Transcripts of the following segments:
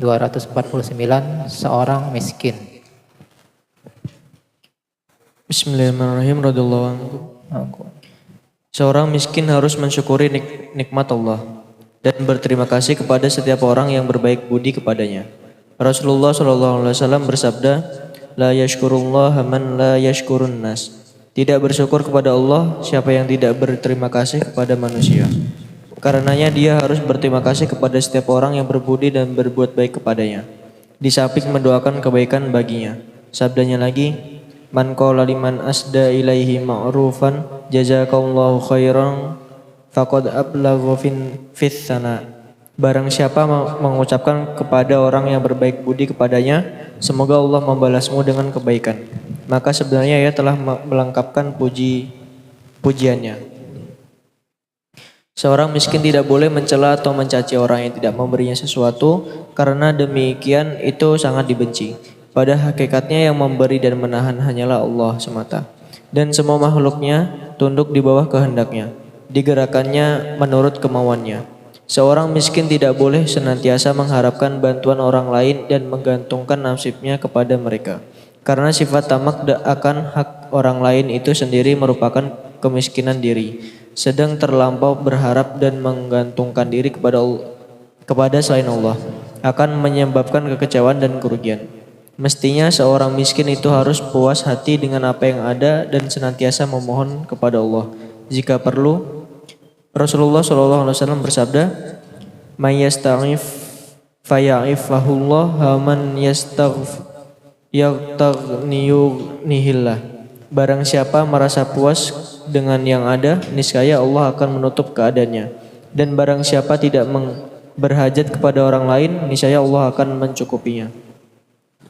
249 seorang miskin. Bismillahirrahmanirrahim. Radhiyallahu anhu. Seorang miskin harus mensyukuri nikmat Allah dan berterima kasih kepada setiap orang yang berbaik budi kepadanya. Rasulullah SAW bersabda, La yashkurullaha man la yashkurun nas. Tidak bersyukur kepada Allah siapa yang tidak berterima kasih kepada manusia. Karenanya dia harus berterima kasih kepada setiap orang yang berbudi dan berbuat baik kepadanya, di samping mendoakan kebaikan baginya. Sabdanya lagi, Man qala liman asda ilaihi ma'rufan jazakallahu khairan faqad ablagha fis sana. Barang siapa mengucapkan kepada orang yang berbaik budi kepadanya, semoga Allah membalasmu dengan kebaikan, maka sebenarnya ia telah melengkapkan pujiannya. Seorang miskin tidak boleh mencela atau mencaci orang yang tidak memberinya sesuatu, karena demikian itu sangat dibenci. Pada hakikatnya yang memberi dan menahan hanyalah Allah semata, dan semua makhluknya tunduk di bawah kehendaknya, digerakkannya menurut kemauannya. Seorang miskin tidak boleh senantiasa mengharapkan bantuan orang lain dan menggantungkan nasibnya kepada mereka, karena sifat tamak akan hak orang lain itu sendiri merupakan kemiskinan diri. Sedang terlampau berharap dan menggantungkan diri kepada selain Allah akan menyebabkan kekecewaan dan kerugian. Mestinya seorang miskin itu harus puas hati dengan apa yang ada dan senantiasa memohon kepada Allah. Jika perlu, Rasulullah SAW bersabda, "Man yasta'if faya'ifahullah, man yaghniyunihillah." Barang siapa merasa puas dengan yang ada, niscaya Allah akan menutup keadaannya. Dan barang siapa tidak berhajat kepada orang lain, niscaya Allah akan mencukupinya.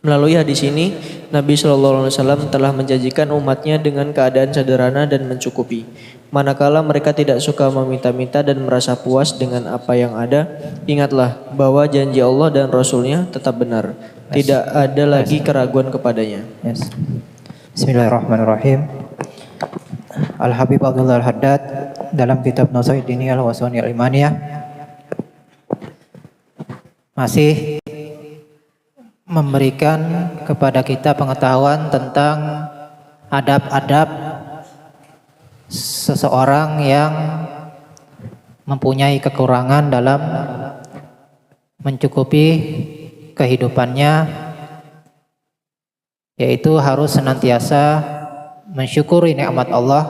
Melalui hadis ini, Nabi SAW telah menjanjikan umatnya dengan keadaan sederhana dan mencukupi. Manakala mereka tidak suka meminta-minta dan merasa puas dengan apa yang ada, ingatlah bahwa janji Allah dan Rasulnya tetap benar. Tidak ada lagi keraguan kepadanya. Bismillahirrahmanirrahim. Al-Habib Abdullah Al-Haddad dalam kitab Nasaid Diniyah Al-Wasani Al-Imaniyah masih memberikan kepada kita pengetahuan tentang adab-adab seseorang yang mempunyai kekurangan dalam mencukupi kehidupannya, yaitu harus senantiasa mensyukuri nikmat Allah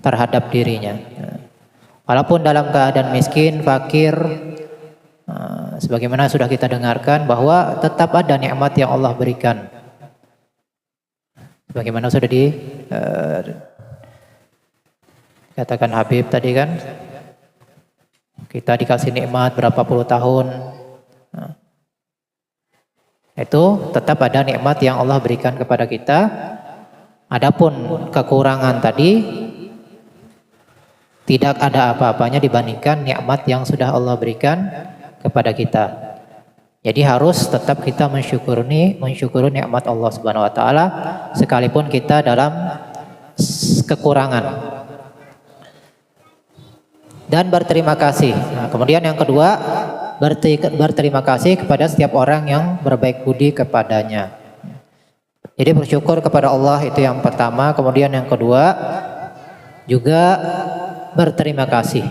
terhadap dirinya. Walaupun dalam keadaan miskin, fakir, sebagaimana sudah kita dengarkan bahwa tetap ada nikmat yang Allah berikan. Sebagaimana sudah dikatakan Habib tadi kan, kita dikasih nikmat berapa puluh tahun. Itu tetap ada nikmat yang Allah berikan kepada kita. Adapun kekurangan tadi tidak ada apa-apanya dibandingkan nikmat yang sudah Allah berikan kepada kita. Jadi harus tetap kita mensyukuri nikmat Allah Subhanahu wa taala sekalipun kita dalam kekurangan. Dan berterima kasih. Nah, kemudian yang kedua, berterima kasih kepada setiap orang yang berbaik budi kepadanya. Jadi bersyukur kepada Allah itu yang pertama, kemudian yang kedua juga berterima kasih,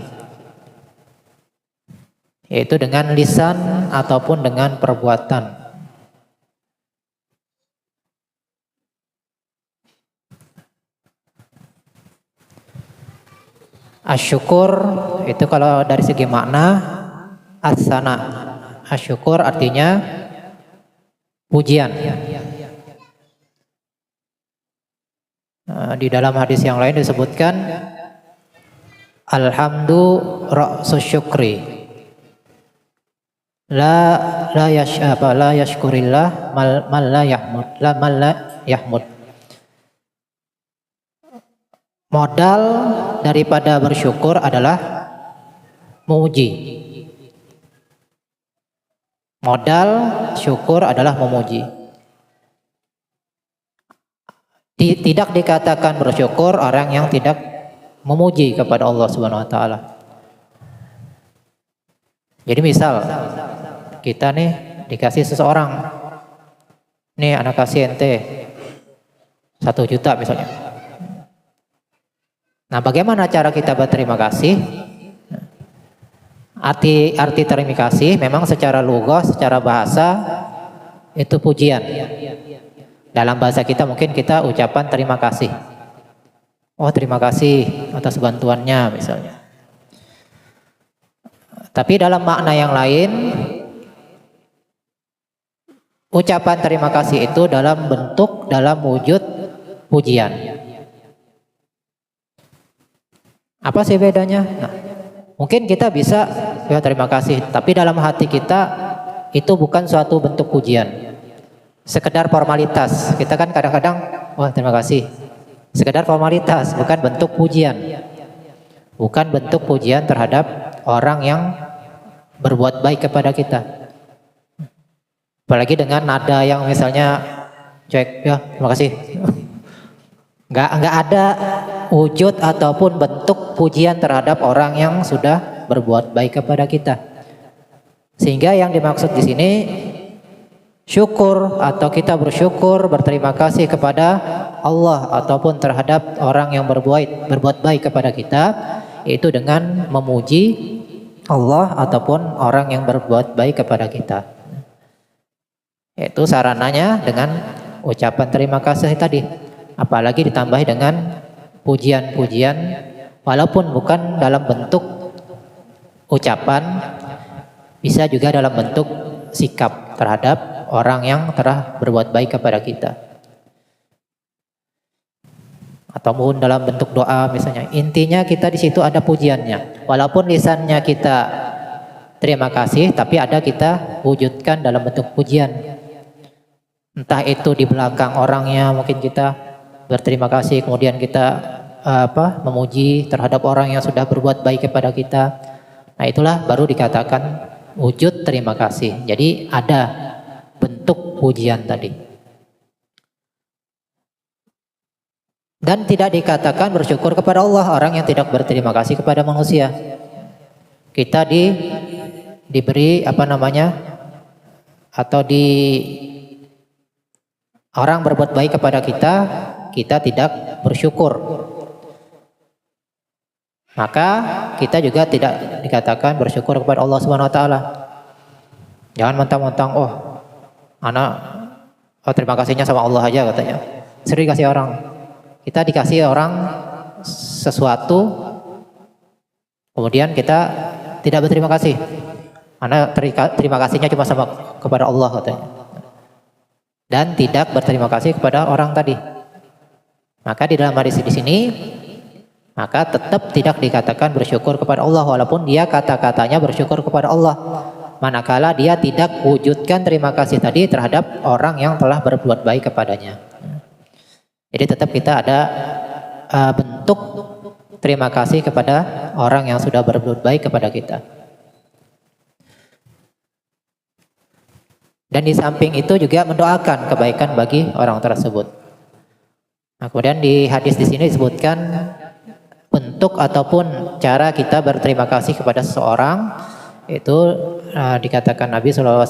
yaitu dengan lisan ataupun dengan perbuatan. Asyukur itu kalau dari segi makna as-sana. Asyukur artinya pujian. Di dalam hadis yang lain disebutkan alhamdu ra'sus syukri. La yashkurillah man la yahmud. Modal daripada bersyukur adalah memuji. Modal syukur adalah memuji. Tidak dikatakan bersyukur orang yang tidak memuji kepada Allah Subhanahu wa taala. Jadi misal kita nih dikasih seseorang, nih anak kasih ente 1 juta misalnya. Nah, bagaimana cara kita berterima kasih? Arti terima kasih memang secara lugah, secara bahasa itu pujian. Dalam bahasa kita mungkin kita ucapan terima kasih. Oh, terima kasih atas bantuannya misalnya. Tapi dalam makna yang lain, ucapan terima kasih itu dalam wujud pujian. Apa sih bedanya? Nah, mungkin kita bisa ya terima kasih, tapi dalam hati kita itu bukan suatu bentuk pujian. Sekedar formalitas. Kita kan kadang-kadang, wah terima kasih. Sekedar formalitas, bukan bentuk pujian. Bukan bentuk pujian terhadap orang yang berbuat baik kepada kita. Apalagi dengan nada yang misalnya cek, ya terima kasih. Nggak ada wujud ataupun bentuk pujian terhadap orang yang sudah berbuat baik kepada kita. Sehingga yang dimaksud di sini syukur atau kita bersyukur, berterima kasih kepada Allah ataupun terhadap orang yang berbuat baik kepada kita, itu dengan memuji Allah ataupun orang yang berbuat baik kepada kita. Itu sarananya dengan ucapan terima kasih tadi. Apalagi ditambah dengan pujian-pujian walaupun bukan dalam bentuk ucapan, bisa juga dalam bentuk sikap terhadap orang yang telah berbuat baik kepada kita. Ataupun dalam bentuk doa misalnya. Intinya kita di situ ada pujiannya. Walaupun lisannya kita terima kasih, tapi ada kita wujudkan dalam bentuk pujian. Entah itu di belakang orangnya mungkin kita berterima kasih, kemudian kita memuji terhadap orang yang sudah berbuat baik kepada kita. Nah, itulah baru dikatakan wujud terima kasih. Jadi ada bentuk pujian tadi. Dan tidak dikatakan bersyukur kepada Allah orang yang tidak berterima kasih kepada manusia. Kita diberi atau orang berbuat baik kepada kita, kita tidak bersyukur. Maka kita juga tidak dikatakan bersyukur kepada Allah Subhanahu wa taala. Jangan mentang-mentang terima kasihnya sama Allah aja katanya. Sering dikasih orang. Kita dikasih orang sesuatu, kemudian kita tidak berterima kasih. Karena terima kasihnya cuma kepada Allah katanya. Dan tidak berterima kasih kepada orang tadi. Maka di dalam hadis di sini, maka tetap tidak dikatakan bersyukur kepada Allah walaupun dia kata-katanya bersyukur kepada Allah. Manakala dia tidak wujudkan terima kasih tadi terhadap orang yang telah berbuat baik kepadanya. Jadi tetap kita ada bentuk terima kasih kepada orang yang sudah berbuat baik kepada kita. Dan di samping itu juga mendoakan kebaikan bagi orang tersebut. Nah, kemudian di hadis di sini disebutkan bentuk ataupun cara kita berterima kasih kepada seseorang itu dikatakan Nabi SAW,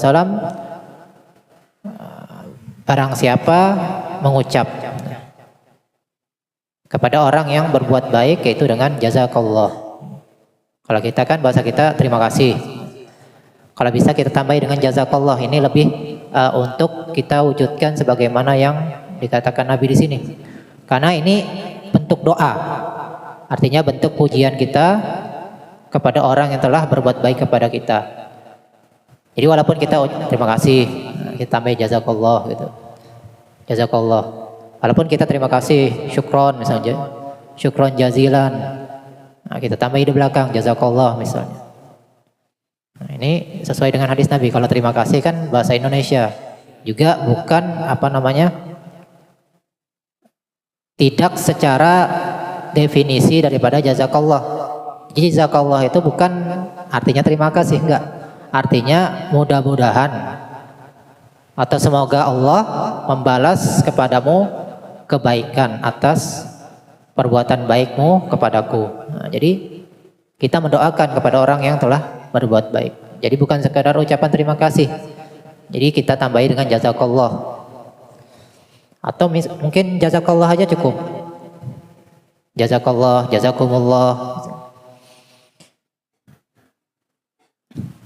barang siapa mengucap kepada orang yang berbuat baik yaitu dengan jazakallah. Kalau kita kan bahasa kita terima kasih. Kalau bisa kita tambahi dengan jazakallah, ini lebih untuk kita wujudkan sebagaimana yang dikatakan Nabi di sini. Karena ini bentuk doa. Artinya bentuk pujian kita kepada orang yang telah berbuat baik kepada kita. Jadi walaupun kita terima kasih, kita tambahi jazakallah gitu. Jazakallah. Walaupun kita terima kasih, syukron misalnya. Syukron jazilan. Nah, kita tambahi di belakang jazakallah misalnya. Nah, ini sesuai dengan hadis Nabi. Kalau terima kasih kan bahasa Indonesia. Juga bukan tidak secara definisi daripada jazakallah. Jadi jazakallah itu bukan artinya terima kasih, enggak. Artinya mudah-mudahan atau semoga Allah membalas kepadamu kebaikan atas perbuatan baikmu kepadaku. Nah, jadi kita mendoakan kepada orang yang telah berbuat baik. Jadi bukan sekadar ucapan terima kasih. Jadi kita tambahi dengan jazakallah. Atau mungkin jazakallah aja cukup. Jazakallah, jazakumullah.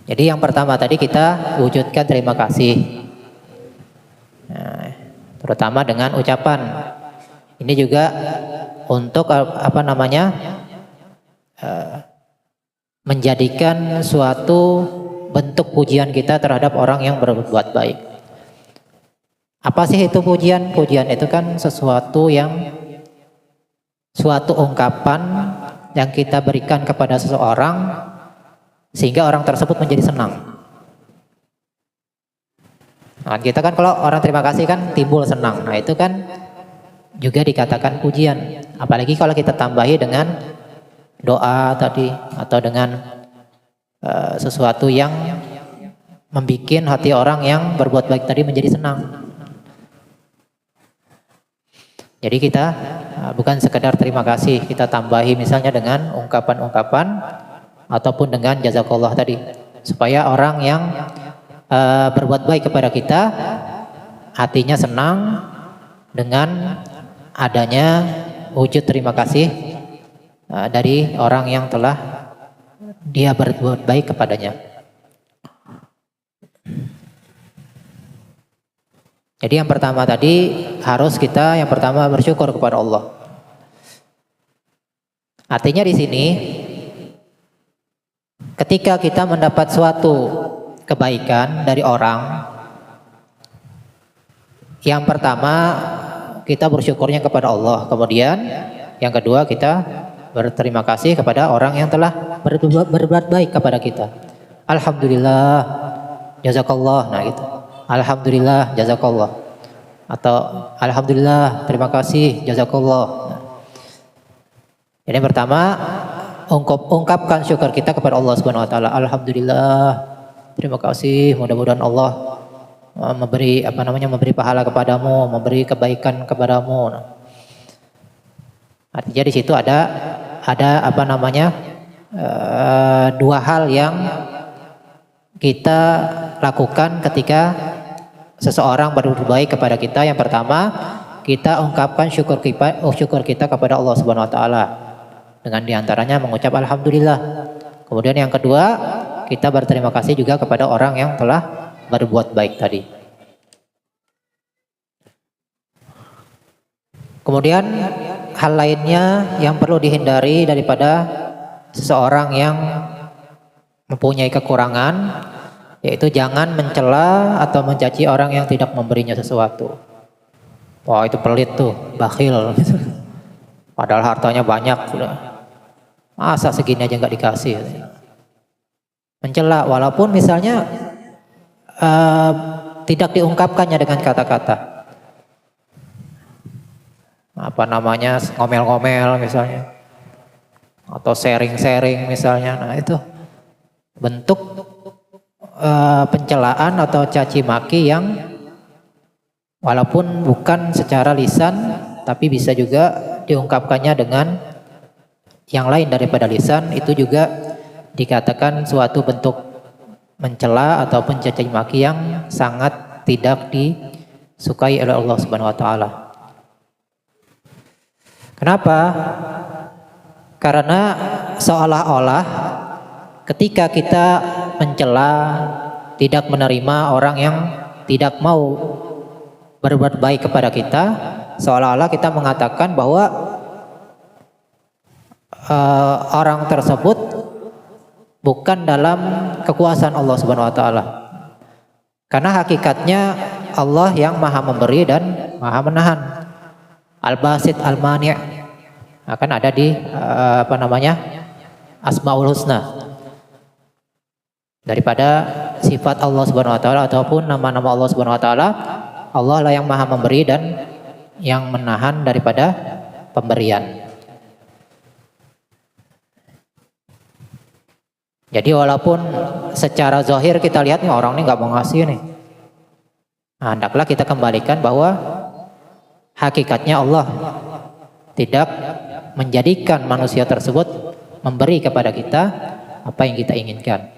Jadi yang pertama tadi kita wujudkan terima kasih. Nah, terutama dengan ucapan. Ini juga untuk menjadikan suatu bentuk pujian kita terhadap orang yang berbuat baik. Apa sih itu pujian? Pujian itu kan suatu ungkapan yang kita berikan kepada seseorang sehingga orang tersebut menjadi senang. Nah, kita kan kalau orang terima kasih kan timbul senang. Nah, itu kan juga dikatakan pujian. Apalagi kalau kita tambahi dengan doa tadi atau dengan sesuatu yang membikin hati orang yang berbuat baik tadi menjadi senang. Jadi kita bukan sekedar terima kasih, kita tambahi misalnya dengan ungkapan-ungkapan ataupun dengan jazakallah tadi, supaya orang yang berbuat baik kepada kita hatinya senang dengan adanya wujud terima kasih dari orang yang telah dia berbuat baik kepadanya. Jadi yang pertama tadi harus kita yang pertama bersyukur kepada Allah. Artinya di sini ketika kita mendapat suatu kebaikan dari orang, yang pertama kita bersyukurnya kepada Allah. Kemudian yang kedua kita berterima kasih kepada orang yang telah berbuat baik kepada kita. Alhamdulillah, jazakallah. Nah gitu. Alhamdulillah, jazakallah. Atau alhamdulillah, terima kasih, jazakallah. Jadi pertama ungkapkan syukur kita kepada Allah Subhanahu wa taala. Alhamdulillah, terima kasih. Mudah-mudahan Allah memberi memberi pahala kepadamu, memberi kebaikan kepadamu. Artinya di situ ada dua hal yang kita lakukan ketika seseorang berbuat baik kepada kita. Yang pertama, kita ungkapkan syukur kita kepada Allah Subhanahu wa taala dengan diantaranya mengucap alhamdulillah. Kemudian yang kedua, kita berterima kasih juga kepada orang yang telah berbuat baik tadi. Kemudian hal lainnya yang perlu dihindari daripada seseorang yang mempunyai kekurangan, yaitu jangan mencela atau mencaci orang yang tidak memberinya sesuatu. Wah, itu pelit tuh, bakhil. Padahal hartanya banyak. Masa segini aja nggak dikasih. Mencela walaupun misalnya tidak diungkapkannya dengan kata-kata. Ngomel-ngomel misalnya. Atau sharing-sharing misalnya. Nah itu bentuk pencelaan atau caci maki yang walaupun bukan secara lisan tapi bisa juga diungkapkannya dengan yang lain daripada lisan, itu juga dikatakan suatu bentuk mencela ataupun caci maki yang sangat tidak disukai oleh Allah Subhanahu wa taala. Kenapa? Karena seolah-olah ketika kita mencela, tidak menerima orang yang tidak mau berbuat baik kepada kita, seolah-olah kita mengatakan bahwa orang tersebut bukan dalam kekuasaan Allah Subhanahu wa taala. Karena hakikatnya Allah yang Maha memberi dan Maha menahan. Al-Basit Al-Mani' akan ada di Asmaul Husna. Daripada sifat Allah Subhanahu wa taala ataupun nama-nama Allah Subhanahu wa taala, Allah lah yang Maha memberi dan yang menahan daripada pemberian. Jadi walaupun secara zahir kita lihat nih orang ini nggak mau ngasih nih, nah, hendaklah kita kembalikan bahwa hakikatnya Allah tidak menjadikan manusia tersebut memberi kepada kita apa yang kita inginkan.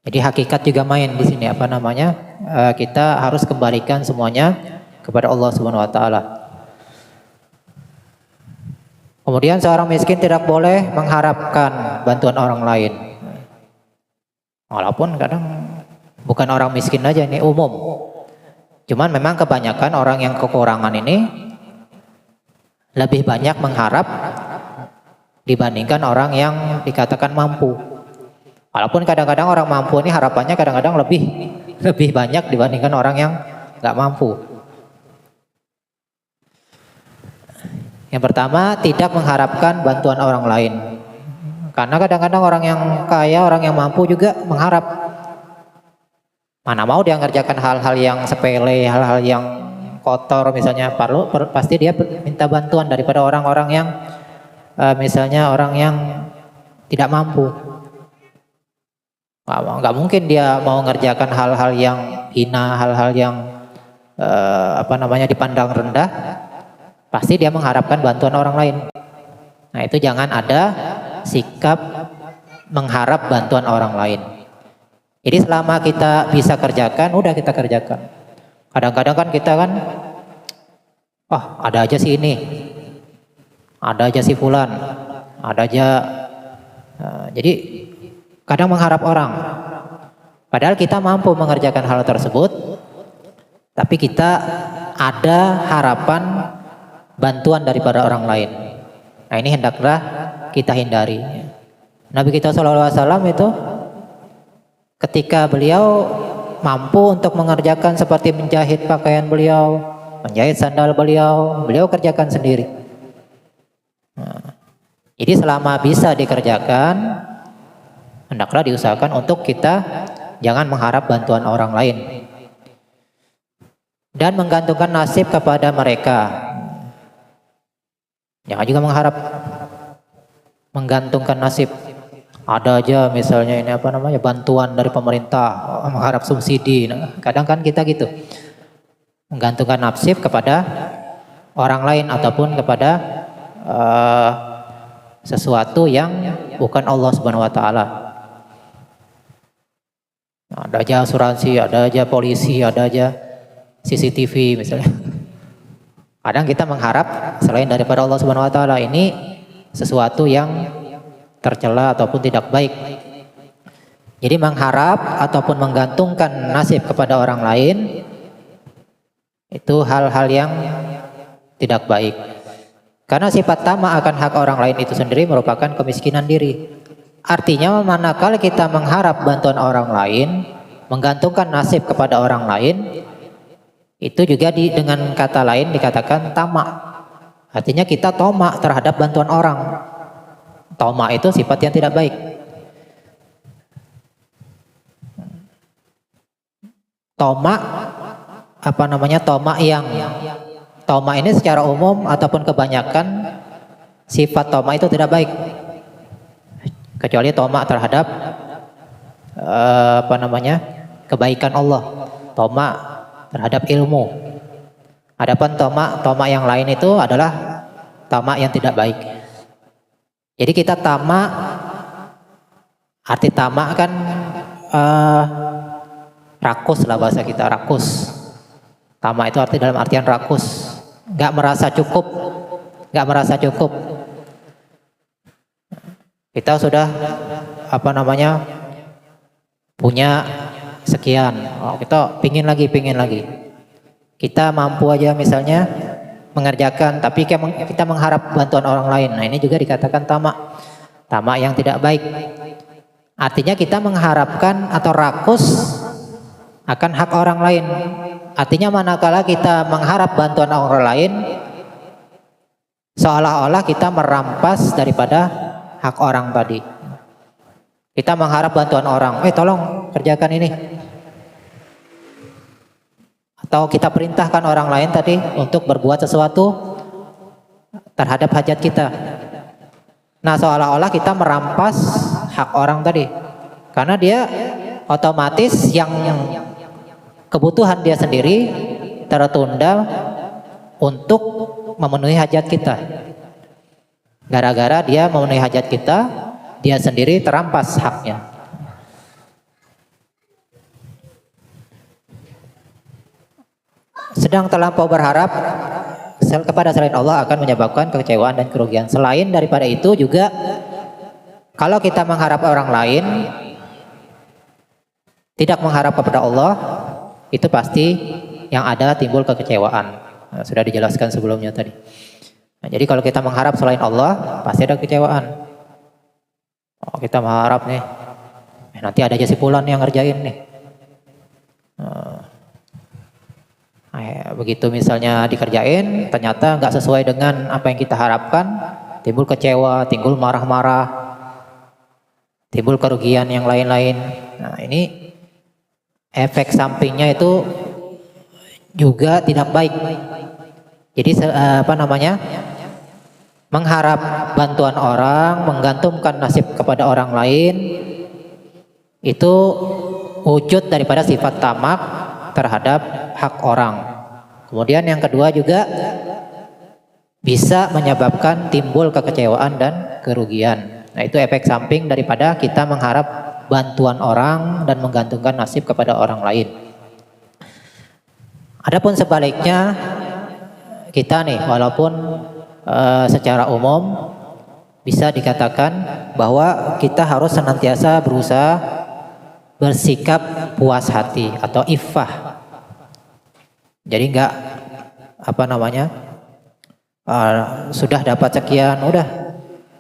Jadi hakikat juga main di sini kita harus kembalikan semuanya kepada Allah Subhanahu wa taala. Kemudian seorang miskin tidak boleh mengharapkan bantuan orang lain. Walaupun kadang bukan orang miskin aja, ini umum. Cuman memang kebanyakan orang yang kekurangan ini lebih banyak mengharap dibandingkan orang yang dikatakan mampu. Walaupun kadang-kadang orang mampu ini harapannya kadang-kadang lebih banyak dibandingkan orang yang nggak mampu. Yang pertama, tidak mengharapkan bantuan orang lain. Karena kadang-kadang orang yang kaya, orang yang mampu juga mengharap. Mana mau dia ngerjakan hal-hal yang sepele, hal-hal yang kotor misalnya, pasti dia minta bantuan daripada orang-orang yang misalnya orang yang tidak mampu. Nggak mungkin dia mau ngerjakan hal-hal yang hina, hal-hal yang dipandang rendah. Pasti dia mengharapkan bantuan orang lain. Nah itu jangan ada sikap mengharap bantuan orang lain. Jadi selama kita bisa kerjakan, udah kita kerjakan. Kadang-kadang kan kita kan, ada aja si ini, ada aja si fulan, ada aja. Jadi kadang mengharap orang. Padahal kita mampu mengerjakan hal tersebut, tapi kita ada harapan bantuan daripada orang lain. Nah ini hendaklah kita hindari. Nabi kita SAW itu ketika beliau mampu untuk mengerjakan seperti menjahit pakaian beliau, menjahit sandal beliau kerjakan sendiri. Nah, jadi selama bisa dikerjakan, hendaklah diusahakan untuk kita jangan mengharap bantuan orang lain dan menggantungkan nasib kepada mereka. Jangan juga menggantungkan nasib. Ada aja misalnya ini bantuan dari pemerintah, mengharap subsidi. Nah, kadang kan kita gitu, menggantungkan nasib kepada orang lain ataupun kepada sesuatu yang bukan Allah Subhanahu wa taala. Ada aja asuransi, ada aja polisi, ada aja CCTV misalnya. Kadang kita mengharap selain daripada Allah Subhanahu wa taala, ini sesuatu yang tercela ataupun tidak baik. Jadi mengharap ataupun menggantungkan nasib kepada orang lain itu hal-hal yang tidak baik. Karena sifat tamak akan hak orang lain itu sendiri merupakan kemiskinan diri. Artinya manakala kita mengharap bantuan orang lain, menggantungkan nasib kepada orang lain, itu juga dengan kata lain dikatakan tamak. Artinya kita tomak terhadap bantuan orang. Tomak itu sifat yang tidak baik. Tomak tomak ini secara umum ataupun kebanyakan sifat tomak itu tidak baik. Kecuali tomak terhadap kebaikan Allah, tomak terhadap ilmu. Adapun tomak yang lain itu adalah tamak yang tidak baik. Jadi kita tamak, arti tamak kan rakus lah bahasa kita, rakus. Tamak itu arti dalam artian rakus, nggak merasa cukup. Kita sudah punya sekian, kita pingin lagi. Kita mampu aja misalnya mengerjakan, tapi kita mengharap bantuan orang lain. Nah ini juga dikatakan tamak yang tidak baik. Artinya kita mengharapkan atau rakus akan hak orang lain. Artinya manakala kita mengharap bantuan orang lain, seolah-olah kita merampas daripada hak orang tadi. Kita mengharap bantuan orang, tolong kerjakan ini. Atau kita perintahkan orang lain tadi untuk berbuat sesuatu terhadap hajat kita. Nah seolah-olah kita merampas hak orang tadi. Karena dia otomatis yang kebutuhan dia sendiri tertunda untuk memenuhi hajat kita. Gara-gara dia memenuhi hajat kita, dia sendiri terampas haknya. sedang terlampau berharap kepada selain Allah akan menyebabkan kekecewaan dan kerugian. Selain daripada itu juga, kalau kita mengharap orang lain, tidak mengharap kepada Allah, itu pasti yang ada timbul kekecewaan. Nah, sudah dijelaskan sebelumnya tadi. Nah, jadi kalau kita mengharap selain Allah, pasti ada kekecewaan. Oh, kita mengharap nih, nanti ada aja si Fulan yang ngerjain nih. Begitu misalnya dikerjain, ternyata nggak sesuai dengan apa yang kita harapkan, timbul kecewa, timbul marah-marah, timbul kerugian yang lain-lain. Nah, ini efek sampingnya itu juga tidak baik. Jadi mengharap bantuan orang, menggantungkan nasib kepada orang lain, itu wujud daripada sifat tamak terhadap hak orang. Kemudian yang kedua juga bisa menyebabkan timbul kekecewaan dan kerugian. Nah, itu efek samping daripada kita mengharap bantuan orang dan menggantungkan nasib kepada orang lain. Adapun sebaliknya, kita nih walaupun secara umum bisa dikatakan bahwa kita harus senantiasa berusaha bersikap puas hati atau iffah. Jadi enggak sudah dapat sekian, udah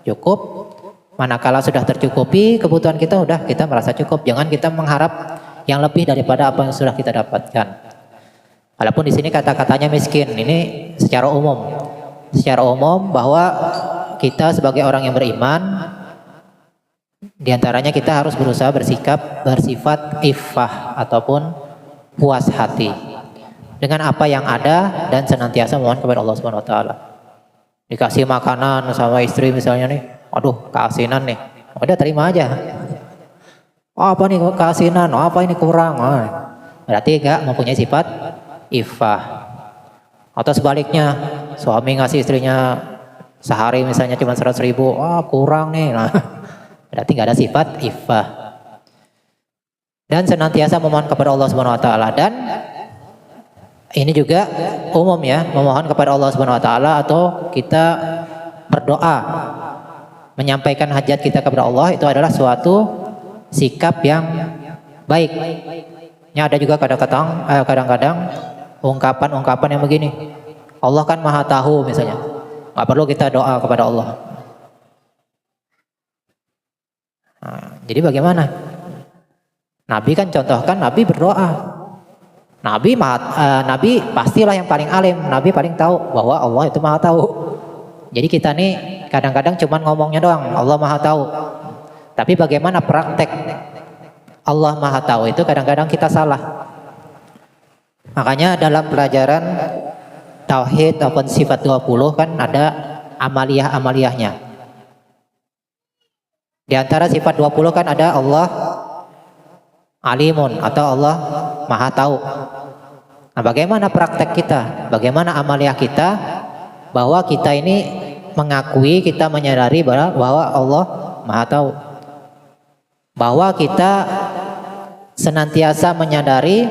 cukup. Manakala sudah tercukupi kebutuhan kita, udah kita merasa cukup. Jangan kita mengharap yang lebih daripada apa yang sudah kita dapatkan. Walaupun di sini kata-katanya miskin, ini secara umum. Secara umum bahwa kita sebagai orang yang beriman, diantaranya kita harus berusaha bersifat iffah ataupun puas hati dengan apa yang ada dan senantiasa mohon kepada Allah Subhanahu Wa Taala. Dikasih makanan sama istri misalnya nih, aduh keasinan nih, udah terima aja. Oh, apa nih keasinan? Oh, apa ini kurang? Oh, berarti enggak mempunyai sifat iffah. Atau sebaliknya, suami ngasih istrinya sehari misalnya cuma 100.000, oh kurang nih. Nah, berarti nggak ada sifat iffah. Dan senantiasa memohon kepada Allah Subhanahu Wa Taala, dan ini juga umum ya, memohon kepada Allah Subhanahu Wa Taala atau kita berdoa menyampaikan hajat kita kepada Allah, itu adalah suatu sikap yang baik. Ya, ada juga kadang-kadang ungkapan-ungkapan yang begini, Allah kan maha tahu misalnya, nggak perlu kita doa kepada Allah. Nah, jadi bagaimana? Nabi kan contohkan, Nabi berdoa. Nabi pastilah yang paling alim, Nabi paling tahu bahwa Allah itu maha tahu. Jadi kita nih kadang-kadang cuman ngomongnya doang, Allah maha tahu. Tapi bagaimana praktek Allah maha tahu itu kadang-kadang kita salah. Makanya dalam pelajaran Tauhid ataupun sifat 20 kan ada amaliyah-amaliyahnya. Di antara sifat 20 kan ada Allah alimun atau Allah maha tahu. Nah, bagaimana praktek kita? Bagaimana amaliyah kita? Bahwa kita ini mengakui, kita menyadari bahwa Allah maha tahu. Bahwa kita senantiasa menyadari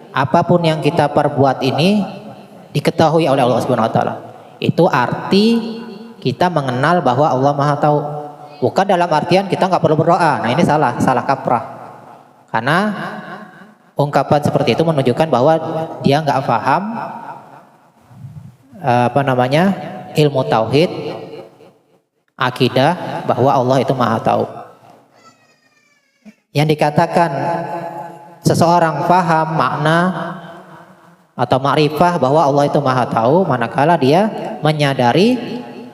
apapun yang kita perbuat ini diketahui oleh Allah Subhanahu Wa Taala. Itu arti kita mengenal bahwa Allah Maha Tahu. Bukan dalam artian kita nggak perlu berdoa. Nah, ini salah kaprah. Karena ungkapan seperti itu menunjukkan bahwa dia nggak paham ilmu tauhid, akidah bahwa Allah itu Maha Tahu. Yang dikatakan seseorang paham makna atau ma'rifah bahwa Allah itu maha tahu manakala dia menyadari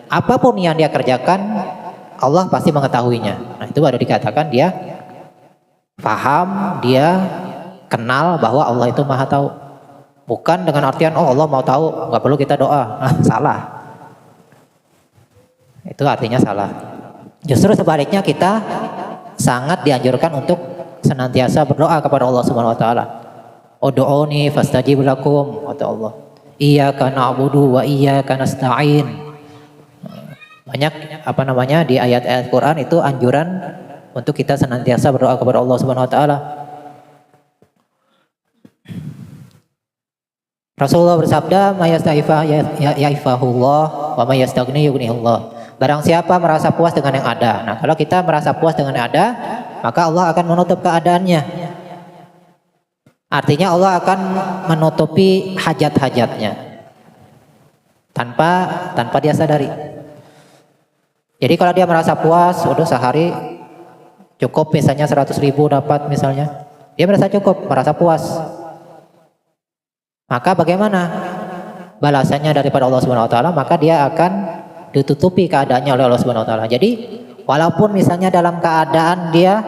apapun yang dia kerjakan Allah pasti mengetahuinya. Nah, itu baru dikatakan dia paham, dia kenal bahwa Allah itu maha tahu. Bukan dengan artian Allah mau tahu nggak perlu kita doa. Salah. Itu artinya salah. Justru sebaliknya kita sangat dianjurkan untuk senantiasa berdoa kepada Allah Subhanahu Wa Taala. Ud'uni fastajib lakum, kata Allah. Iyyaka na'budu wa iyyaka nasta'in. Banyak di ayat-ayat Quran itu anjuran untuk kita senantiasa berdoa kepada Allah Subhanahu Wa Taala. Rasulullah bersabda, "Ya'ifahullah wa may yastaghni yughnihullah." Barang siapa merasa puas dengan yang ada. Nah, kalau kita merasa puas dengan yang ada, maka Allah akan menutup keadaannya. Artinya Allah akan menutupi hajat-hajatnya tanpa dia sadari. Jadi kalau dia merasa puas, udah sehari cukup misalnya 100.000 dapat misalnya, dia merasa cukup, merasa puas. Maka bagaimana balasannya daripada Allah Subhanahu wa taala? Maka dia akan ditutupi keadaannya oleh Allah Subhanahu wa taala. Jadi walaupun misalnya dalam keadaan dia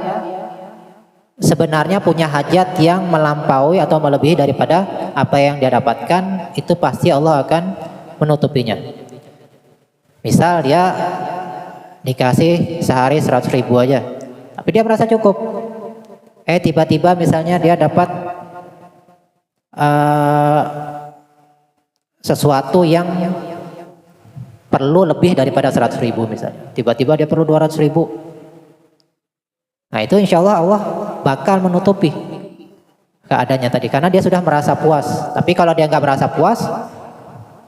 sebenarnya punya hajat yang melampaui atau melebihi daripada apa yang dia dapatkan, itu pasti Allah akan menutupinya. Misal dia dikasih sehari 100.000 aja, tapi dia merasa cukup. Tiba-tiba misalnya dia dapat sesuatu yang perlu lebih daripada 100.000 misalnya. Tiba-tiba dia perlu 200.000. Nah itu insya Allah bakal menutupi keadaannya tadi, karena dia sudah merasa puas. Tapi kalau dia nggak merasa puas,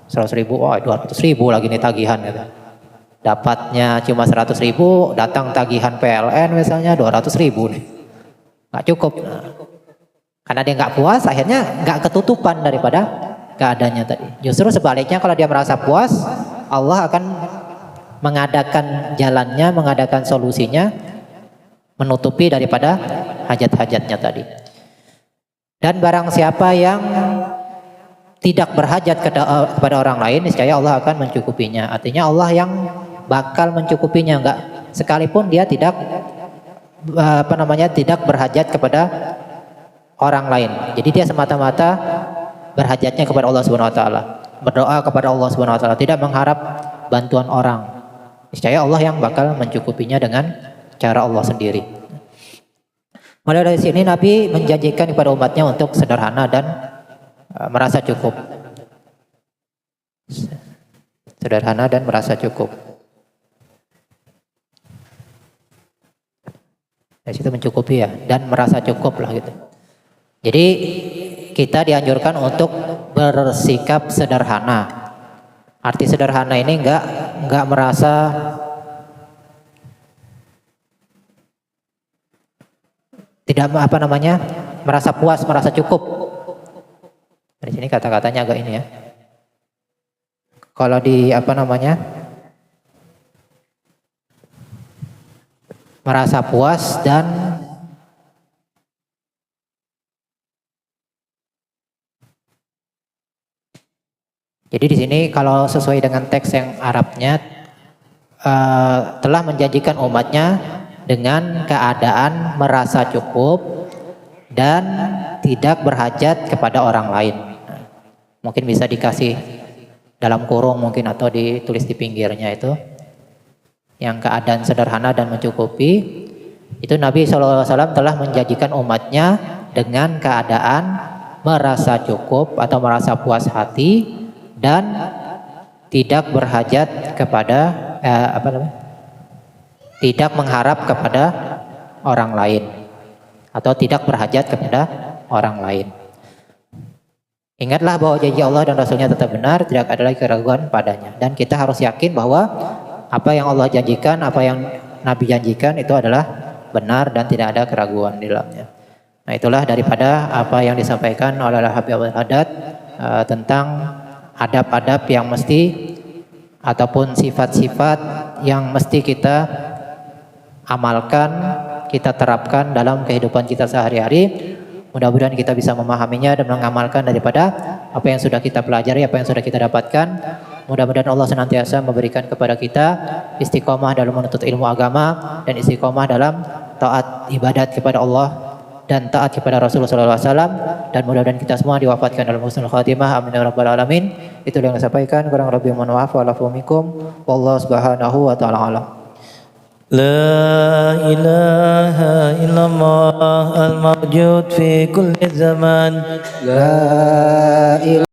100.000, 200.000 lagi nih tagihan gitu. Dapatnya cuma 100.000, datang tagihan PLN misalnya 200.000 nih, nggak cukup. Nah, karena dia nggak puas, akhirnya nggak ketutupan daripada keadaannya tadi. Justru sebaliknya, kalau dia merasa puas, Allah akan mengadakan jalannya, mengadakan solusinya, menutupi daripada hajat-hajatnya tadi. Dan barang siapa yang tidak berhajat kepada orang lain, niscaya Allah akan mencukupinya. Artinya Allah yang bakal mencukupinya, enggak sekalipun dia tidak tidak berhajat kepada orang lain. Jadi dia semata-mata berhajatnya kepada Allah Subhanahu wa taala. Berdoa kepada Allah Subhanahu wa taala, tidak mengharap bantuan orang. Niscaya Allah yang bakal mencukupinya dengan cara Allah sendiri. Mulai dari sini Nabi menjanjikan kepada umatnya untuk sederhana dan merasa cukup. Sederhana dan merasa cukup. Dari situ mencukupi ya, dan merasa cukup lah gitu. Jadi kita dianjurkan untuk bersikap sederhana. Arti sederhana ini enggak merasa tidak merasa puas, merasa cukup. Di sini kata-katanya agak ini ya. Kalau di merasa puas dan jadi di sini kalau sesuai dengan teks yang Arabnya, telah menjanjikan umatnya dengan keadaan merasa cukup dan tidak berhajat kepada orang lain. Mungkin bisa dikasih dalam kurung mungkin, atau ditulis di pinggirnya itu, yang keadaan sederhana dan mencukupi. Itu Nabi SAW telah menjanjikan umatnya dengan keadaan merasa cukup atau merasa puas hati dan tidak berhajat kepada tidak mengharap kepada orang lain atau tidak berhajat kepada orang lain. Ingatlah bahwa janji Allah dan Rasulnya tetap benar, tidak ada lagi keraguan padanya. Dan kita harus yakin bahwa apa yang Allah janjikan, apa yang Nabi janjikan itu adalah benar dan tidak ada keraguan di dalamnya. Nah itulah daripada apa yang disampaikan oleh Habib Abdul Haddad tentang adab-adab yang mesti ataupun sifat-sifat yang mesti kita amalkan, kita terapkan dalam kehidupan kita sehari-hari. Mudah-mudahan kita bisa memahaminya dan mengamalkan daripada apa yang sudah kita pelajari, apa yang sudah kita dapatkan. Mudah-mudahan Allah senantiasa memberikan kepada kita istiqomah dalam menuntut ilmu agama dan istiqomah dalam taat ibadat kepada Allah dan taat kepada Rasulullah SAW. Dan mudah-mudahan kita semua diwafatkan dalam husnul khatimah. Amin ya rabbal alamin. Itu yang saya sampaikan. Kurang lebih mohon maaf. Wa'alaikum wallahu subhanahu wa ta'ala alam. لا إله إلا الله الموجود في كل زمان لا إله